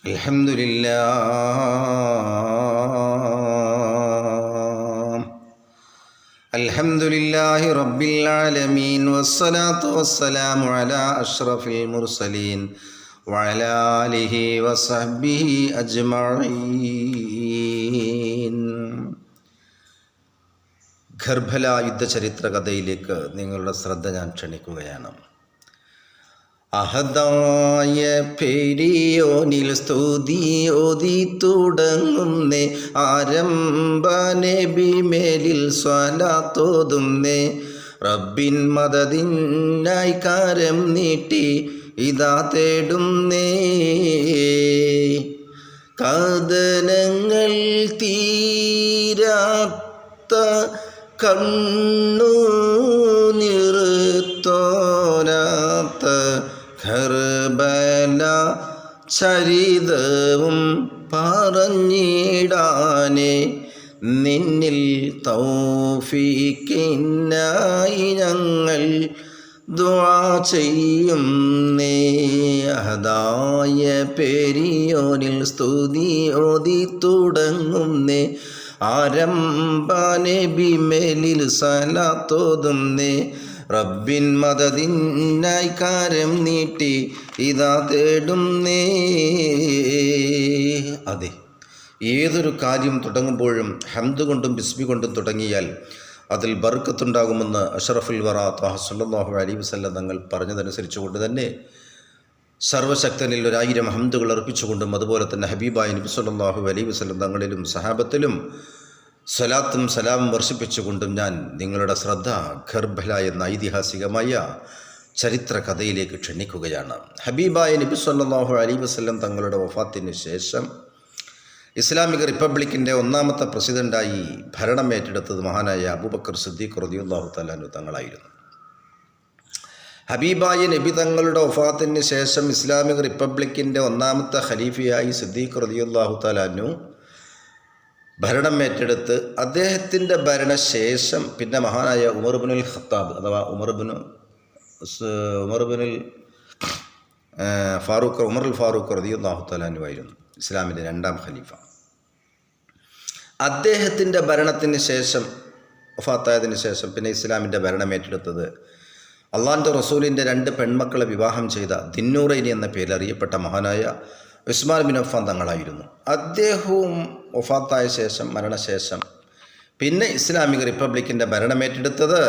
അൽഹംദുലില്ലാഹി റബ്ബിൽ ആലമീൻ വസ്സലാത്തു വസ്സലാമു അലാ അഷ്റഫിൽ മുർസലീൻ വഅലാ ആലിഹി വസഹ്ബിഹി അജ്മഈൻ. ഖർബല യുദ്ധചരിത്ര കഥയിലേക്ക് നിങ്ങളുടെ ശ്രദ്ധ ഞാൻ ക്ഷണിക്കുകയാണ്. അഹദായ പെരിയോനിൽ സ്തുതി ഓതി തുടങ്ങുന്നേ, ആരംഭ നബി മേലിൽ സ്വലാത്തോതുന്നേ, റബ്ബിൻ മദദിനായി കരം നീട്ടി ഇതാ തേടുന്നേ, കഥനങ്ങൾ തീരാത്ത കണ്ണു നിർത്തോരാത്ത ഖർബല ചരിതവും പറഞ്ഞിടാനേ, നിന്നിൽ തൗഫീഖിനായി ഞങ്ങൾ ദുആ ചെയ്യുന്നേ. അഹദായ പെരിയോനിൽ സ്തുതി ഓതി തുടങ്ങുന്നേ, ആരംഭ നബി മേലിൽ സലാത്തോതുന്നേ, റബ്ബിൻ മദദിനായി കരം നീട്ടി ഇതാ തേടുന്നേ. അതെ, ഏതൊരു കാര്യം തുടങ്ങുമ്പോഴും ഹംദ് കൊണ്ടും ബിസ്മി കൊണ്ടും തുടങ്ങിയാൽ അതിൽ ബർക്കത്തുണ്ടാകുമെന്ന് അഷ്റഫുൽ വറ ത്വാഹ സ്വല്ലല്ലാഹു അലൈഹി വസല്ലം തങ്ങൾ പറഞ്ഞതനുസരിച്ചുകൊണ്ട് തന്നെ സർവശക്തനിൽ 1000 ഹംദുകൾ അർപ്പിച്ചുകൊണ്ടും അതുപോലെ തന്നെ ഹബീബായ നബി സ്വല്ലല്ലാഹു അലൈഹി വസല്ലം തങ്ങളിലും സഹാബത്തിലും സ്വലാത്തും സലാമും വർഷിപ്പിച്ചുകൊണ്ടും ഞാൻ നിങ്ങളുടെ ശ്രദ്ധ ഖർബല എന്ന ഐതിഹാസികമായ ചരിത്ര കഥയിലേക്ക് ക്ഷണിക്കുകയാണ്. ഹബീബായ നബി സ്വല്ലല്ലാഹു അലൈഹി വസല്ലം തങ്ങളുടെ വഫാത്തിന് ശേഷം ഇസ്ലാമിക റിപ്പബ്ലിക്കിൻ്റെ 1ാമത്തെ പ്രസിഡൻ്റായി ഭരണം ഏറ്റെടുത്തത് മഹാനായ അബൂബക്കർ സിദ്ദീഖ് റളിയല്ലാഹു തആല അൻഹു തങ്ങളായിരുന്നു. ഹബീബായ നബി തങ്ങളുടെ വഫാത്തിന് ശേഷം ഇസ്ലാമിക റിപ്പബ്ലിക്കിൻ്റെ 1ാമത്തെ ഖലീഫയായി സിദ്ദീഖ് റളിയല്ലാഹു തആല അൻഹു ഭരണം ഏറ്റെടുത്ത് അദ്ദേഹത്തിൻ്റെ ഭരണശേഷം പിന്നെ മഹാനായ ഉമർ ഇബ്നുൽ ഖത്താബ് അഥവാ ഉമർ ഫാറൂഖ് റളിയല്ലാഹു തആല അൻഹു ആയിരുന്നു ഇസ്ലാമിൻ്റെ 2ാം ഖലീഫ. അദ്ദേഹത്തിൻ്റെ ഭരണത്തിന് ശേഷം വഫാത്തായതിനു ശേഷം പിന്നെ ഇസ്ലാമിൻ്റെ ഭരണം ഏറ്റെടുത്തത് അള്ളാഹുവിൻ്റെ റസൂലിൻ്റെ 2 പെൺമക്കളെ വിവാഹം ചെയ്ത ദിന്നൂറൈനി എന്ന പേരിൽ അറിയപ്പെട്ട മഹാനായ ഉസ്മാൻ ബിൻ അഫ്ഫാൻ തങ്ങളായിരുന്നു. അദ്ദേഹവും വഫാത്തായ ശേഷം മരണശേഷം പിന്നെ ഇസ്ലാമിക റിപ്പബ്ലിക്കിൻ്റെ ഭരണമേറ്റെടുത്തത്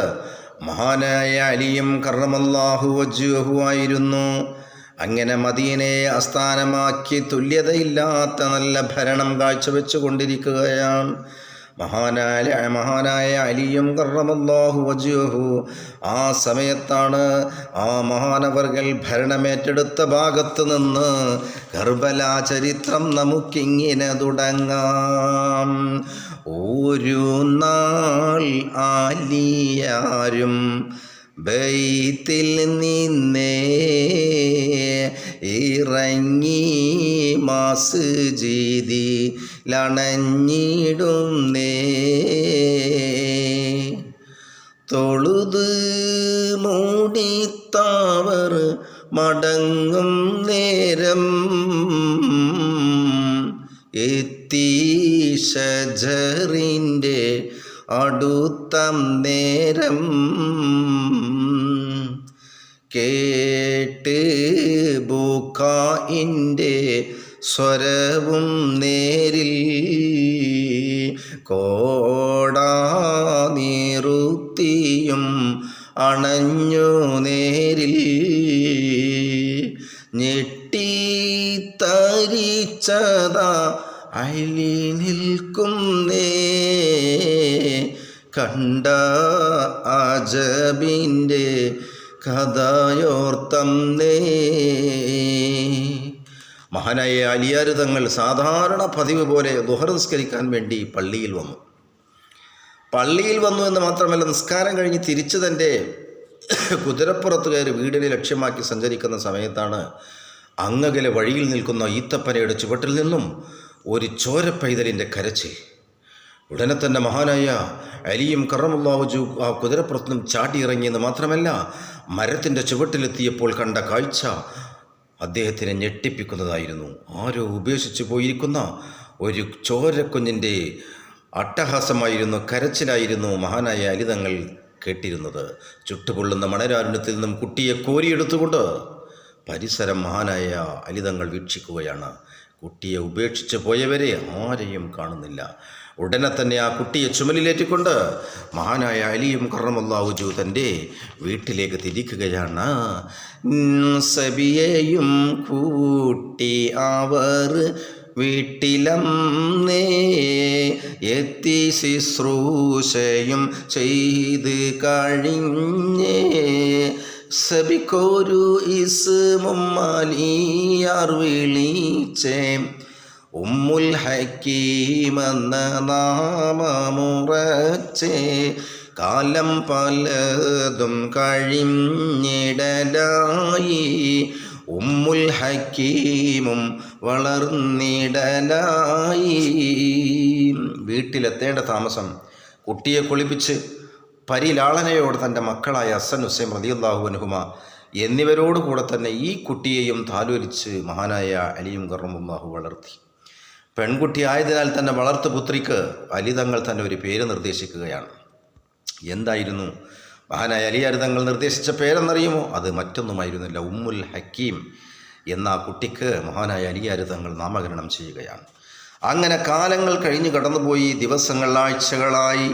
മഹാനായ അലിയും കറമല്ലാഹു വജ്ഹഹു ആയിരുന്നു. അങ്ങനെ മദീനയെ ആസ്ഥാനമാക്കി തുല്യതയില്ലാത്ത നല്ല ഭരണം കാഴ്ചവെച്ചു കൊണ്ടിരിക്കുകയാണ് മഹാനായ അലിയും കറമല്ലാഹു വജ്ഹഹു. ആ സമയത്താണ് ആ മഹാനവർകൾ ഭരണമേറ്റെടുത്ത ഭാഗത്ത് നിന്ന് കർബല ചരിത്രം നമുക്കിങ്ങനെ തുടങ്ങാം. ഒരു നാൾ ആലിയാരും ബൈത്തിൽ നിന്നേ ഇറങ്ങി മസ്ജിദിലണഞ്ഞിടുന്നേ, തൊഴുത് മൂടിത്താവർ മടങ്ങും നേരം എത്തി ഷജറിൻ്റെ അടുത്തം നേരം കേട്ട് ബുക്കായിൻ്റെ സ്വരവും നേരിൽ കോടാനിറുത്തിയും അണഞ്ഞു നേരിൽ ഞെട്ടിത്തരിച്ചതാ അലി നിൽക്കുന്നേ, കണ്ട അജബിൻ്റെ കഥയോർത്തന്നേ. മഹാനായ അലിയാർ തങ്ങൾ സാധാരണ പതിവ് പോലെ ദുഹർ നിസ്കരിക്കാൻ വേണ്ടി പള്ളിയിൽ വന്നു എന്ന് മാത്രമല്ല, നിസ്കാരം കഴിഞ്ഞ് തിരിച്ച് തൻ്റെ കുതിരപ്പുറത്ത് കയറി വീടിനെ ലക്ഷ്യമാക്കി സഞ്ചരിക്കുന്ന സമയത്താണ് അങ്ങകലെ വഴിയിൽ നിൽക്കുന്ന ഈത്തപ്പനയുടെ ചുവട്ടിൽ നിന്നും ഒരു ചോരപ്പൈതലിൻ്റെ കരച്ചിൽ. ഉടനെ തന്നെ മഹാനായ അലിയും കറമല്ലാഹു വജ്ഹു ആ കുതിരപ്പുറത്തുനിന്നും ചാടിയിറങ്ങിയെന്ന് മാത്രമല്ല, മരത്തിൻ്റെ ചുവട്ടിലെത്തിയപ്പോൾ കണ്ട കാഴ്ച അദ്ദേഹത്തിനെ ഞെട്ടിപ്പിക്കുന്നതായിരുന്നു. ആരോ ഉപേക്ഷിച്ചു പോയിരിക്കുന്ന ഒരു ചോരക്കുഞ്ഞിൻ്റെ അട്ടഹാസമായിരുന്നു, കരച്ചിലായിരുന്നു മഹാനായ അലി തങ്ങൾ കേട്ടിരുന്നത്. ചുട്ടുപൊള്ളുന്ന മണരാരുണ്യത്തിൽ നിന്നും കുട്ടിയെ കോരിയെടുത്തുകൊണ്ട് പരിസരം മഹാനായ അലി തങ്ങൾ വീക്ഷിക്കുകയാണ്. കുട്ടിയെ ഉപേക്ഷിച്ച് പോയവരെ ആരെയും കാണുന്നില്ല. ഉടനെ തന്നെ ആ കുട്ടിയെ ചുമലിലേറ്റിക്കൊണ്ട് മഹാനായ അലിയും കറമല്ലാഹു വജ്ഹു തൻ്റെ വീട്ടിലേക്ക് തിരിക്കുകയാണ്. സബിയെയും കൂട്ടി അവർ വീട്ടിലന്നേ എത്തി ശുശ്രൂഷയും ചെയ്ത് കഴിഞ്ഞേ. സബിക്കൊരു ഇസ്മും അലിയാർ വിളിച്ചേ ഉമ്മുൽ ഹക്കീമെന്ന നാമമുറച്ചേ. കാലം പലതും കഴിഞ്ഞിടലായി ഉമ്മുൽ ഹക്കീമും വളർന്നിടലായി. വീട്ടിലെത്തേണ്ട താമസം കുട്ടിയെ കുളിപ്പിച്ച് പരിലാളനയോട് തൻ്റെ മക്കളായ ഹസൻ ഹുസൈൻ റളിയല്ലാഹു അൻഹുമ എന്നിവരോട് കൂടെ തന്നെ ഈ കുട്ടിയെയും താലോലിച്ച് മഹാനായ അലിയും കറമല്ലാഹു വളർത്തി. പെൺകുട്ടി ആയതിനാൽ തന്നെ വളർത്തുപുത്രിക്ക് അലി തങ്ങൾ തന്നെ ഒരു പേര് നിർദ്ദേശിക്കുകയാണ്. എന്തായിരുന്നു മഹാനായ അലിയാർ തങ്ങൾ നിർദ്ദേശിച്ച പേരെന്നറിയുമോ? അത് മറ്റൊന്നുമായിരുന്നില്ല, ഉമ്മുൽ ഹക്കീം എന്ന ആ കുട്ടിക്ക് മഹാനായ അലിയാർ തങ്ങൾ നാമകരണം ചെയ്യുകയാണ്. അങ്ങനെ കാലങ്ങൾ കഴിഞ്ഞു കടന്നുപോയി. ദിവസങ്ങൾ ആഴ്ചകളായി,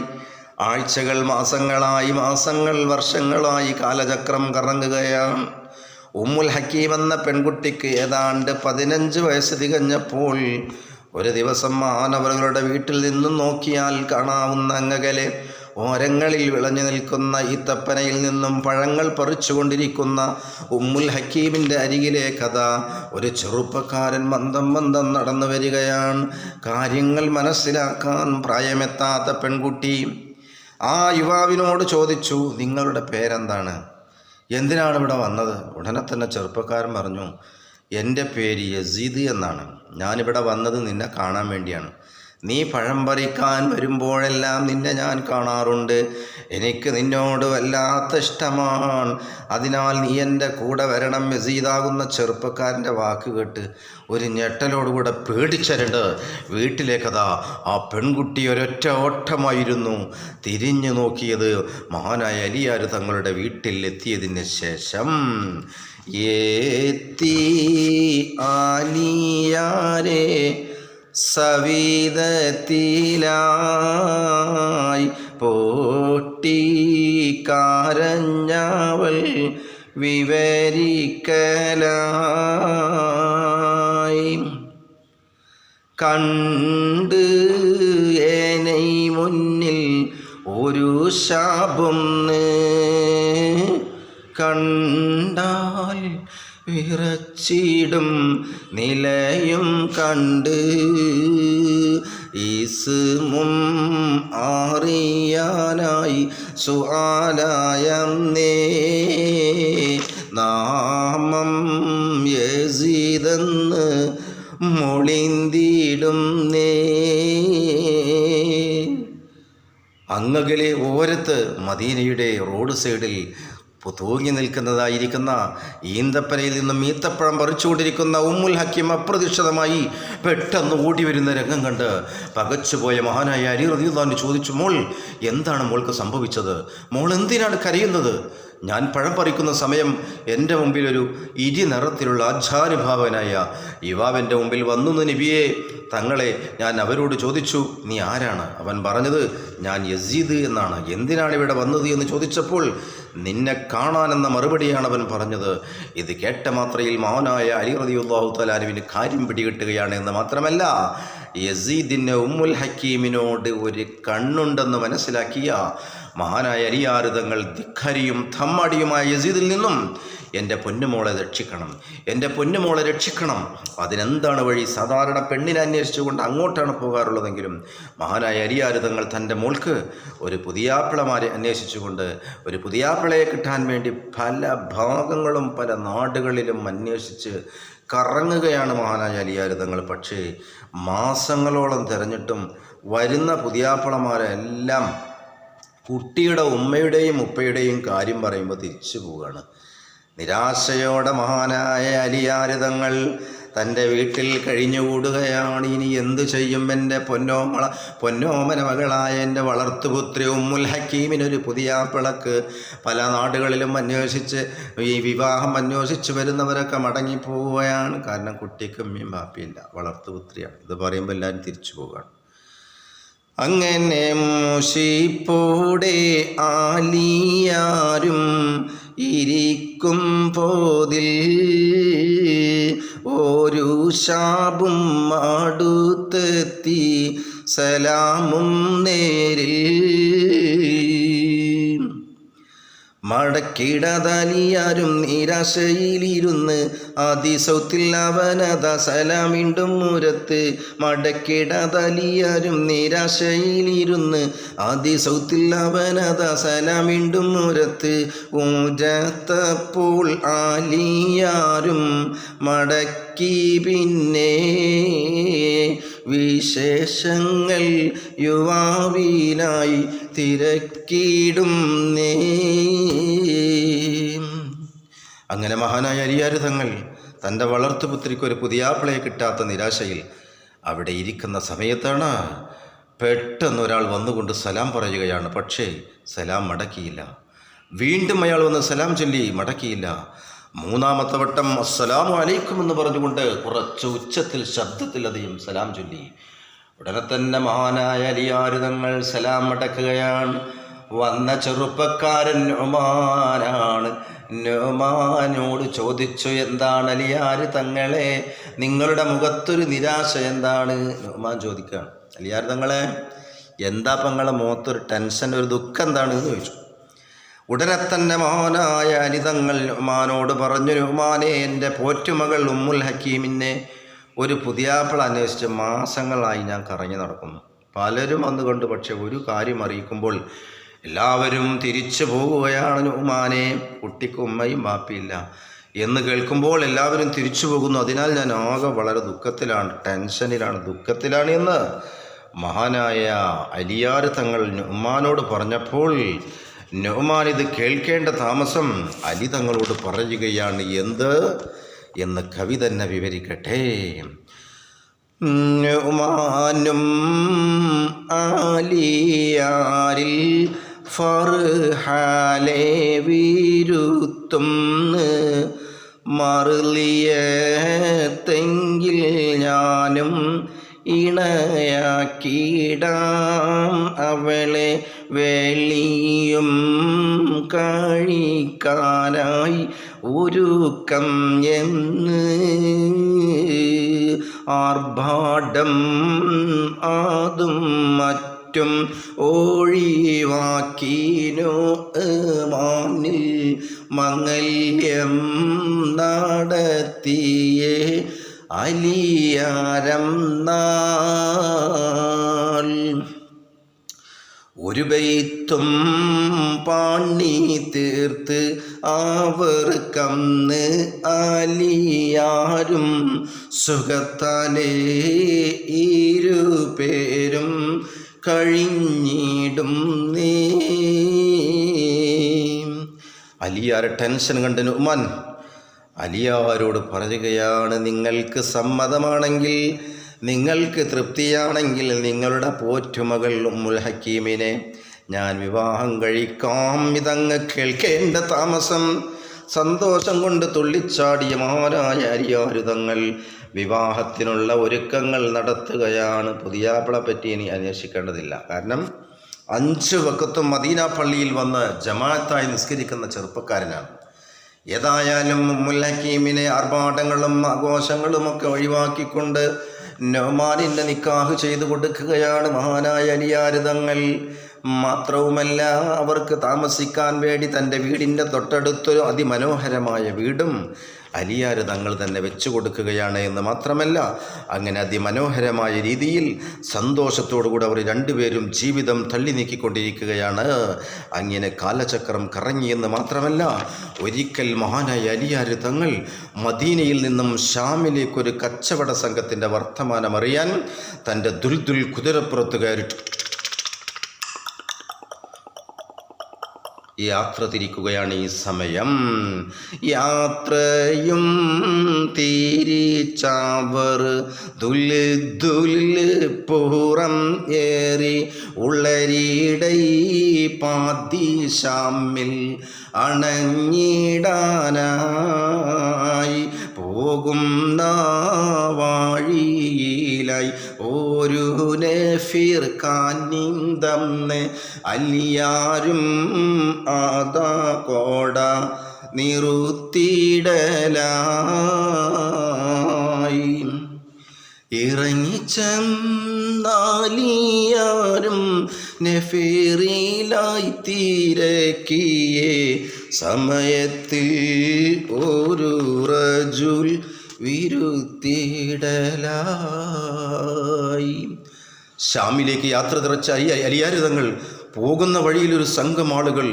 ആഴ്ചകൾ മാസങ്ങളായി, മാസങ്ങൾ വർഷങ്ങളായി. കാലചക്രം കറങ്ങുകയാണ്. ഉമ്മുൽ ഹക്കീം എന്ന പെൺകുട്ടിക്ക് ഏതാണ്ട് 15 വയസ്സ് തികഞ്ഞപ്പോൾ ഒരു ദിവസം മഹാനവറുകളുടെ വീട്ടിൽ നിന്നും നോക്കിയാൽ കാണാവുന്ന അങ്ങകലെ ഓരങ്ങളിൽ വിളഞ്ഞു നിൽക്കുന്ന ഈത്തപ്പനയിൽ നിന്നും പഴങ്ങൾ പറിച്ചുകൊണ്ടിരിക്കുന്ന ഉമ്മുൽ ഹക്കീമിൻ്റെ അരികിലേക്കതാ ഒരു ചെറുപ്പക്കാരൻ മന്ദം മന്ദം നടന്നു വരികയാണ്. കാര്യങ്ങൾ മനസ്സിലാക്കാൻ പ്രായമെത്താത്ത പെൺകുട്ടി ആ യുവാവിനോട് ചോദിച്ചു, നിങ്ങളുടെ പേരെന്താണ്? എന്തിനാണ് ഇവിടെ വന്നത്? ഉടനെ തന്നെ ചെറുപ്പക്കാരൻ പറഞ്ഞു, എൻ്റെ പേര് യസീദ് എന്നാണ്. ഞാനിവിടെ വന്നത് നിന്നെ കാണാൻ വേണ്ടിയാണ്. നീ പഴം പറിക്കാൻ വരുമ്പോഴെല്ലാം നിന്നെ ഞാൻ കാണാറുണ്ട്. എനിക്ക് നിന്നോട് വല്ലാത്ത ഇഷ്ടമാണ്. അതിനാൽ നീ എൻ്റെ കൂടെ വരണം. യസീദാകുന്ന ചെറുപ്പക്കാരൻ്റെ വാക്ക് കേട്ട് ഒരു ഞെട്ടലോടുകൂടെ പേടിച്ചരണ്ട് വീട്ടിലേക്കതാ ആ പെൺകുട്ടി ഒരൊറ്റ ഓട്ടമായിരുന്നു. തിരിഞ്ഞു നോക്കിയത് മഹാനായ അലിയാർ തങ്ങളുടെ വീട്ടിൽ എത്തിയതിന് ശേഷം. എത്തി ആലിയാരെ സവിധത്തിലായി പൊട്ടിക്കരഞ്ഞവൾ വിവരിക്കലായി. കണ്ട് ഏനൈ മുന്നിൽ ഒരു ശാപം കണ്ടാൽ വിറച്ചിടും നിലയും കണ്ട് ഈസ്മും അറിയാനായി സുആലായന്നേ നാമം യസീദെന്ന് മൊളിന്തിടും നേ. അങ്ങകലെ ഓരത്ത് മദീനയുടെ റോഡ് സൈഡിൽ തൂങ്ങി നിൽക്കുന്നതായിരിക്കുന്ന ഈന്തപ്പനയിൽ നിന്നും ഈത്തപ്പഴം പറിച്ചുകൊണ്ടിരിക്കുന്ന ഉമ്മുൽ ഹക്കീം അപ്രതീക്ഷിതമായി പെട്ടെന്ന് ഓടി വരുന്ന രംഗം കണ്ട് പകച്ചുപോയ മഹാനായ അലി റളിയല്ലാഹു അൻഹു ചോദിച്ചു, മോൾ എന്താണ് മോൾക്ക് സംഭവിച്ചത്? മോൾ എന്തിനാണ് കരയുന്നത്? ഞാൻ പഴം പറിക്കുന്ന സമയം എൻ്റെ മുമ്പിൽ ഒരു ഇരി നിറത്തിലുള്ള ആജാനുഭാവനായ യുവാവിൻ്റെ മുമ്പിൽ വന്നു. നബിയെ തങ്ങളെ ഞാൻ അവരോട് ചോദിച്ചു, നീ ആരാണ്? അവൻ പറഞ്ഞത്, ഞാൻ യസീദ് എന്നാണ്. എന്തിനാണ് ഇവിടെ വന്നത് എന്ന് ചോദിച്ചപ്പോൾ നിന്നെ കാണാനെന്ന മറുപടിയാണ് അവൻ പറഞ്ഞത്. ഇത് കേട്ട മാത്രയിൽ മഹാനായ അലി റളിയല്ലാഹു തആല അൻഹുവിന് കാര്യം പിടികിട്ടുകയാണ്. എന്ന് മാത്രമല്ല, യസീദിന് ഉമ്മുൽ ഹക്കീമിനോട് ഒരു കണ്ണുണ്ടെന്ന് മനസ്സിലാക്കിയ മഹാനായ അലിയാർ തങ്ങൾ ധിക്കാരിയും തമ്മാടിയുമായ യസീദിൽ നിന്നും എൻ്റെ പൊന്നുമോളെ രക്ഷിക്കണം, എൻ്റെ പൊന്നുമോളെ രക്ഷിക്കണം. അതിനെന്താണ് വഴി? സാധാരണ പെണ്ണിനെ അന്വേഷിച്ചുകൊണ്ട് അങ്ങോട്ടാണ് പോകാറുള്ളതെങ്കിലും മഹാനായ അലിയാർ തങ്ങൾ തൻ്റെ മോൾക്ക് ഒരു പുതിയാപ്പിളമാരെ അന്വേഷിച്ചുകൊണ്ട് ഒരു പുതിയാപ്പിളയെ കിട്ടാൻ വേണ്ടി പല ഭാഗങ്ങളും പല നാടുകളിലും അന്വേഷിച്ച് കറങ്ങുകയാണ് മഹാനായ അലിയാർ തങ്ങൾ. പക്ഷേ മാസങ്ങളോളം തിരഞ്ഞിട്ടും വരുന്ന പുതിയാപ്പിളമാരെല്ലാം കുട്ടിയുടെ ഉമ്മയുടെയും ഉപ്പയുടെയും കാര്യം പറയുമ്പോൾ തിരിച്ചു പോവുകയാണ്. നിരാശയോടെ മഹാനായ അലിയാർ തങ്ങൾ തൻ്റെ വീട്ടിൽ കഴിഞ്ഞുകൂടുകയാണ്. ഇനി എന്തു ചെയ്യും? എൻ്റെ പൊന്നോമന മകളായ എൻ്റെ വളർത്തുപുത്രി ഉമ്മുൽ ഹക്കീമിനൊരു പുതിയാപ്പിളക്ക് പല നാടുകളിലും അന്വേഷിച്ച് ഈ വിവാഹം അന്വേഷിച്ച് വരുന്നവരൊക്കെ മടങ്ങിപ്പോവുകയാണ്. കാരണം കുട്ടിക്ക് ഉമ്മയും ബാപ്പിയില്ല, വളർത്തുപുത്രിയാണ്. ഇത് പറയുമ്പോൾ എല്ലാവരും തിരിച്ചു പോവുകയാണ്. അങ്ങനെ മുഷിപ്പോടെ ആലിയാരും ഇരിക്കും പോതിൽ ഒരു ശാപും അടുത്തെത്തി സലാമും നേരിൽ മടക്കിടതലിയാരും നിരാശയിലിരുന്ന് അതിസൗത്തിൽ അവനത സലാമിണ്ടും മുരത്ത്. മടക്കിടതലിയാരും നിരാശയിലിരുന്ന് അതിസൗത്തിൽ അവനത സലാമിണ്ടും മുരത്ത്. ഊജത്തപ്പോൾ ആലിയാരും മടക്കി പിന്നെ വിശേഷങ്ങൾ യുവാവിനായി തിരക്കിടും നേ. അങ്ങനെ മഹാനായ അലിയാർ തങ്ങൾ തൻ്റെ വളർത്തുപുത്രിക്ക് ഒരു പുതിയാപ്പിളയെ കിട്ടാത്ത നിരാശയിൽ അവിടെ ഇരിക്കുന്ന സമയത്താണ് പെട്ടെന്ന് ഒരാൾ വന്നുകൊണ്ട് സലാം പറയുകയാണ്. പക്ഷേ സലാം മടക്കിയില്ല. വീണ്ടും അയാൾ വന്ന് സലാം ചൊല്ലി, മടക്കിയില്ല. മൂന്നാമത്തെ വട്ടം അസ്സലാമു അലൈക്കും എന്ന് പറഞ്ഞുകൊണ്ട് കുറച്ച് ഉച്ചത്തിൽ ശബ്ദത്തിലധികം സലാം ചൊല്ലി. ഉടനെ തന്നെ മഹാനായ അലിയാർ തങ്ങൾ സലാം മടക്കുകയാണ്. വന്ന ചെറുപ്പക്കാരൻ നുഅ്മാനാണ്. നുഅ്മാനോട് ചോദിച്ചു, എന്താണ് അലിയാർ തങ്ങളെ നിങ്ങളുടെ മുഖത്തൊരു നിരാശ എന്താണ്? നുഅ്മാൻ ചോദിക്കുകയാണ്, അലിയാർ തങ്ങളെ എന്താ നിങ്ങളുടെ മുഖത്തൊരു ടെൻഷൻ, ഒരു ദുഃഖം എന്താണ് എന്ന് ചോദിച്ചു. ഉടനെ തന്നെ മഹാനായ അലി തങ്ങൾ നുഅ്മാനോട് പറഞ്ഞു, നുഅ്മാനെ, എൻ്റെ പോറ്റുമകൾ ഉമ്മുൽ ഹക്കീമിനെ ഒരു പുതിയാപ്പിള അന്വേഷിച്ച് മാസങ്ങളായി ഞാൻ കറങ്ങി നടക്കുന്നു. പലരും വന്നു കണ്ടു, പക്ഷെ ഒരു കാര്യം അറിയിക്കുമ്പോൾ എല്ലാവരും തിരിച്ചു പോകുകയാണ്. നുഅ്മാനെ, കുട്ടിക്ക് ഉമ്മയും ബാപ്പിയില്ല എന്ന് കേൾക്കുമ്പോൾ എല്ലാവരും തിരിച്ചു പോകുന്നു. അതിനാൽ ഞാൻ ആകെ വളരെ ദുഃഖത്തിലാണ്, ടെൻഷനിലാണ്, ദുഃഖത്തിലാണ് എന്ന് മഹാനായ അലിയാർ തങ്ങൾ നുഅ്മാനോട് പറഞ്ഞപ്പോൾ നുഅ്മാൻ ഇത് കേൾക്കേണ്ട താമസം അലി തങ്ങളോട് പറയുകയാണ്. എന്ത് എന്ന് കവി തന്നെ വിവരിക്കട്ടെ. നുഅ്മാനും ആലിയാരിൽ ഫർഹാലെ വിരുത്തും മറുളിയെങ്കിൽ ഞാനും ഇണയാക്കിടാം അവളെ വെളിയും കഴിക്കാനായി ഒരുക്കം എന്ന് ആർഭാടം അതും മറ്റും ഒഴിവാക്കിനോ മാനിൽ മംഗല്യം നടത്തിയേ അലിയാരം നാൾ. ഒരു ബൈത്തും പാണി തീർത്ത് അവർക്കന്ന് അലിയാരും സുഖത്താലേ ഇരുപേരും കഴിഞ്ഞിടും നീ. അലിയാർ ടെൻഷൻ കണ്ട് നുഅ്മാൻ അലിയാരോട് പറയുകയാണ്, നിങ്ങൾക്ക് സമ്മതമാണെങ്കിൽ, നിങ്ങൾക്ക് തൃപ്തിയാണെങ്കിൽ നിങ്ങളുടെ പോറ്റുമകൾ ഉമ്മുൽ ഹക്കീമിനെ ഞാൻ വിവാഹം കഴിക്കാം. ഇതങ്ങ് കേൾക്കേണ്ട താമസം. സന്തോഷം കൊണ്ട് തുള്ളിച്ചാടിയ മഹാനായ അലിയാർ തങ്ങൾ വിവാഹത്തിനുള്ള ഒരുക്കങ്ങൾ നടത്തുകയാണ്. പുതിയാപ്പിളെ പറ്റി ഇനി അന്വേഷിക്കേണ്ടതില്ല. കാരണം 5 വഖത്തും മദീന പള്ളിയിൽ വന്ന് ജമാഅത്തായി നിസ്കരിക്കുന്ന ചെറുപ്പക്കാരനാണ്. ഏതായാലും ഉമ്മുൽ ഹക്കീമിനെ ആർഭാടങ്ങളും ആഘോഷങ്ങളുമൊക്കെ ഒഴിവാക്കിക്കൊണ്ട് നുഅ്മാനിൻ്റെ നിക്കാഹ് ചെയ്തു കൊടുക്കുകയാണ് മഹാനായ അലിയാർ തങ്ങൾ. മാത്രവുമല്ല, അവർക്ക് താമസിക്കാൻ വേണ്ടി തൻ്റെ വീടിൻ്റെ തൊട്ടടുത്തൊരു അതിമനോഹരമായ വീടും അലിയാർ തങ്ങൾ തന്നെ വെച്ചു കൊടുക്കുകയാണ്. എന്ന് മാത്രമല്ല, അങ്ങനെ അതിമനോഹരമായ രീതിയിൽ സന്തോഷത്തോടുകൂടി അവർ രണ്ടുപേരും ജീവിതം തള്ളി നീക്കിക്കൊണ്ടിരിക്കുകയാണ്. അങ്ങനെ കാലചക്രം കറങ്ങിയെന്ന് മാത്രമല്ല, ഒരിക്കൽ മഹാനായ അലിയാർ തങ്ങൾ മദീനയിൽ നിന്നും ഷാമിലേക്കൊരു കച്ചവട സംഘത്തിൻ്റെ വർത്തമാനം അറിയാൻ തൻ്റെ ദുൽദുൽ കുതിരപ്പുറത്ത് കയറി യാത്ര തിരിക്കുകയാണ് ഈ സമയം. യാത്രയും തിരിച്ചവർ പുറം ഏറി ഉള്ളരിടൈ പാതിശാമിൽ അണഞ്ഞിടാനായി പോകുന്ന വാഴിയിലായി ഒരു നഫീർ കാനിന്തന്ന് അലിയാരും ആദാ കോട നിറുത്തിടലായി ഇറങ്ങിച്ചെന്നാലിയാരും നഫീറിലായി തിരക്കിയേ സമയത്തിൽ ഒരു റജുൽ വിരുത്തിടലായി. ഷാമിലേക്ക് യാത്ര തിറച്ച അലിയാർ തങ്ങൾ പോകുന്ന വഴിയിൽ ഒരു സംഘം ആളുകൾ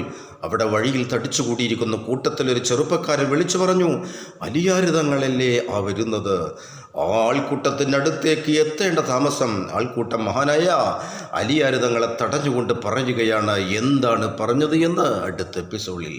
അവിടെ വഴിയിൽ തടിച്ചുകൂടിയിരിക്കുന്ന കൂട്ടത്തിലൊരു ചെറുപ്പക്കാരൻ വിളിച്ചു പറഞ്ഞു, അലിയാർ തങ്ങളല്ലേ ആ വരുന്നത്? ആൾക്കൂട്ടത്തിൻ്റെ അടുത്തേക്ക് എത്തേണ്ട താമസം. ആൾക്കൂട്ടം മഹാനായ അലിയാർ തങ്ങളെ തടഞ്ഞുകൊണ്ട് പറയുകയാണ്. എന്താണ് പറഞ്ഞത് എന്ന് അടുത്ത എപ്പിസോഡിൽ